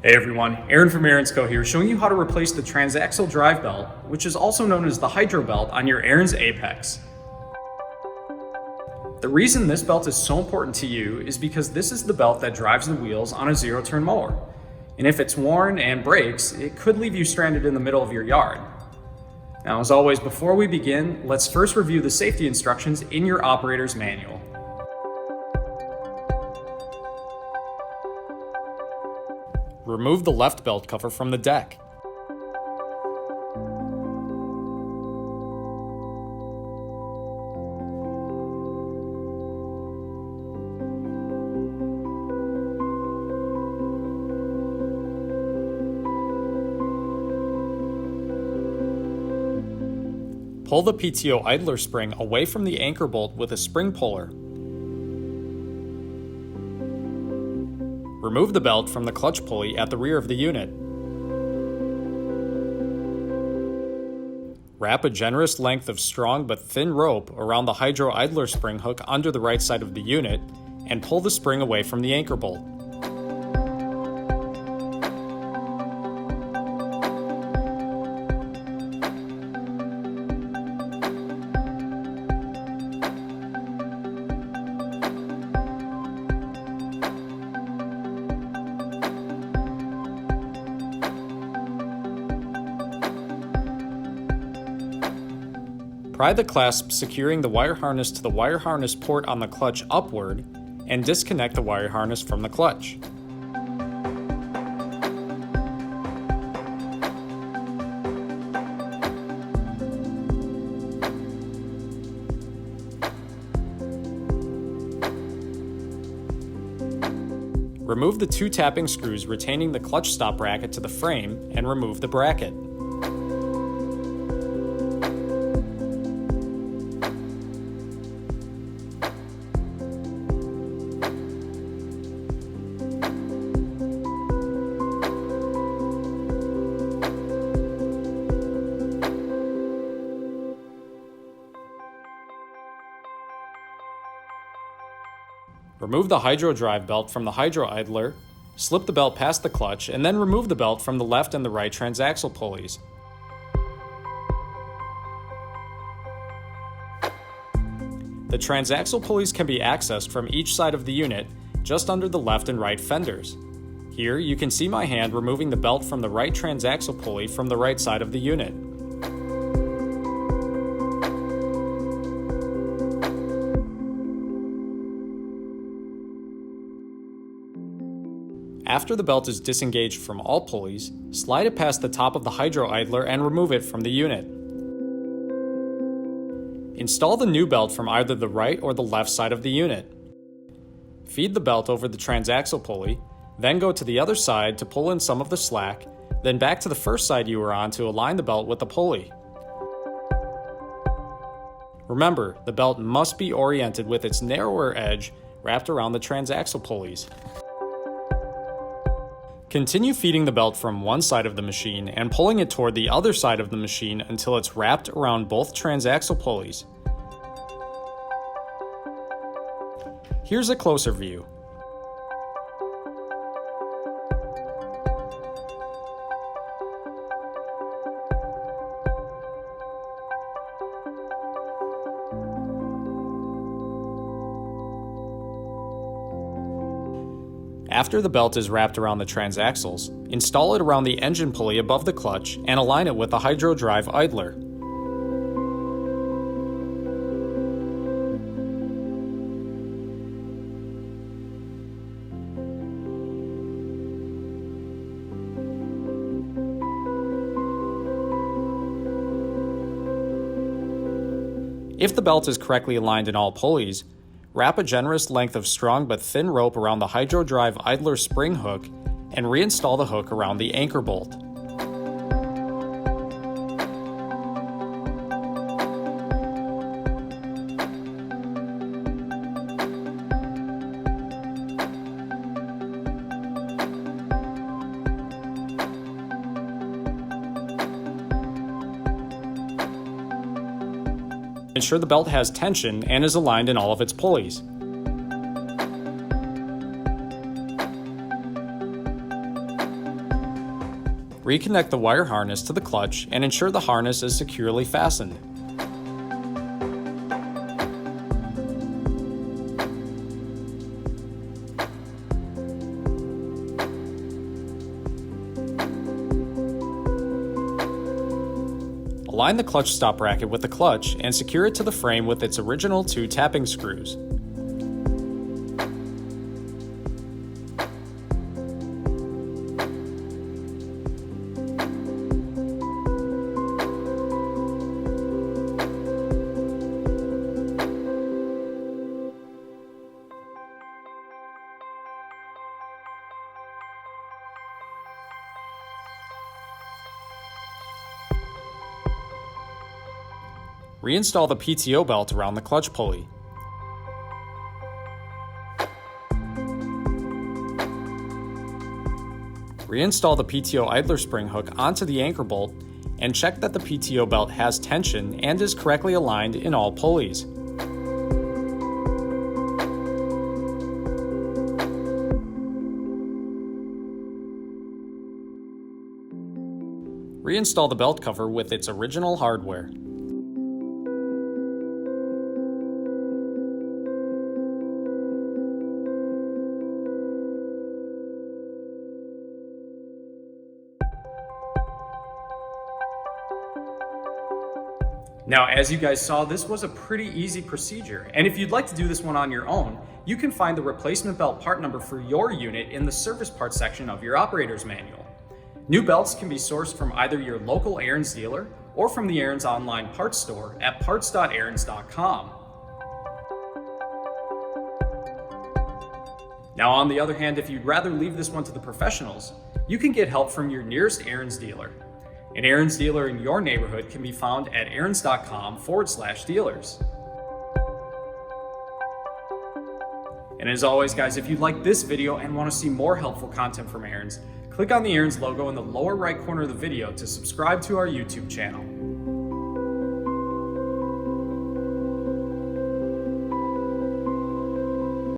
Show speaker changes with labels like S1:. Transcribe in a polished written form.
S1: Hey everyone, Aaron from Ariens here, showing you how to replace the transaxle drive belt, which is also known as the hydro belt on your Ariens APEX. The reason this belt is so important to you is because this is the belt that drives the wheels on a zero-turn mower. And if it's worn and breaks, it could leave you stranded in the middle of your yard. Now, as always, before we begin, let's first review the safety instructions in your operator's manual. Remove the left belt cover from the deck. Pull the PTO idler spring away from the anchor bolt with a spring puller. Remove the belt from the clutch pulley at the rear of the unit. Wrap a generous length of strong but thin rope around the hydro idler spring hook under the right side of the unit and pull the spring away from the anchor bolt. Pry the clasp securing the wire harness to the wire harness port on the clutch upward and disconnect the wire harness from the clutch. Remove the two tapping screws retaining the clutch stop bracket to the frame and remove the bracket. Remove the hydro drive belt from the hydro idler, slip the belt past the clutch, and then remove the belt from the left and the right transaxle pulleys. The transaxle pulleys can be accessed from each side of the unit, just under the left and right fenders. Here you can see my hand removing the belt from the right transaxle pulley from the right side of the unit. After the belt is disengaged from all pulleys, slide it past the top of the hydro idler and remove it from the unit. Install the new belt from either the right or the left side of the unit. Feed the belt over the transaxle pulley, then go to the other side to pull in some of the slack, then back to the first side you were on to align the belt with the pulley. Remember, the belt must be oriented with its narrower edge wrapped around the transaxle pulleys. Continue feeding the belt from one side of the machine and pulling it toward the other side of the machine until it's wrapped around both transaxle pulleys. Here's a closer view. After the belt is wrapped around the transaxles, install it around the engine pulley above the clutch and align it with the hydro drive idler. If the belt is correctly aligned in all pulleys, wrap a generous length of strong but thin rope around the hydro drive idler spring hook and reinstall the hook around the anchor bolt. Ensure the belt has tension and is aligned in all of its pulleys. Reconnect the wire harness to the clutch and ensure the harness is securely fastened. Align the clutch stop bracket with the clutch and secure it to the frame with its original 2 tapping screws. Reinstall the PTO belt around the clutch pulley. Reinstall the PTO idler spring hook onto the anchor bolt and check that the PTO belt has tension and is correctly aligned in all pulleys. Reinstall the belt cover with its original hardware. Now, as you guys saw, this was a pretty easy procedure, and if you'd like to do this one on your own, you can find the replacement belt part number for your unit in the service parts section of your operator's manual. New belts can be sourced from either your local Ariens dealer or from the Ariens online parts store at parts.ariens.com. Now, on the other hand, if you'd rather leave this one to the professionals, you can get help from your nearest Ariens dealer. An Ariens dealer in your neighborhood can be found at ariens.com/dealers. And as always, guys, if you like this video and want to see more helpful content from Ariens, click on the Ariens logo in the lower right corner of the video to subscribe to our YouTube channel.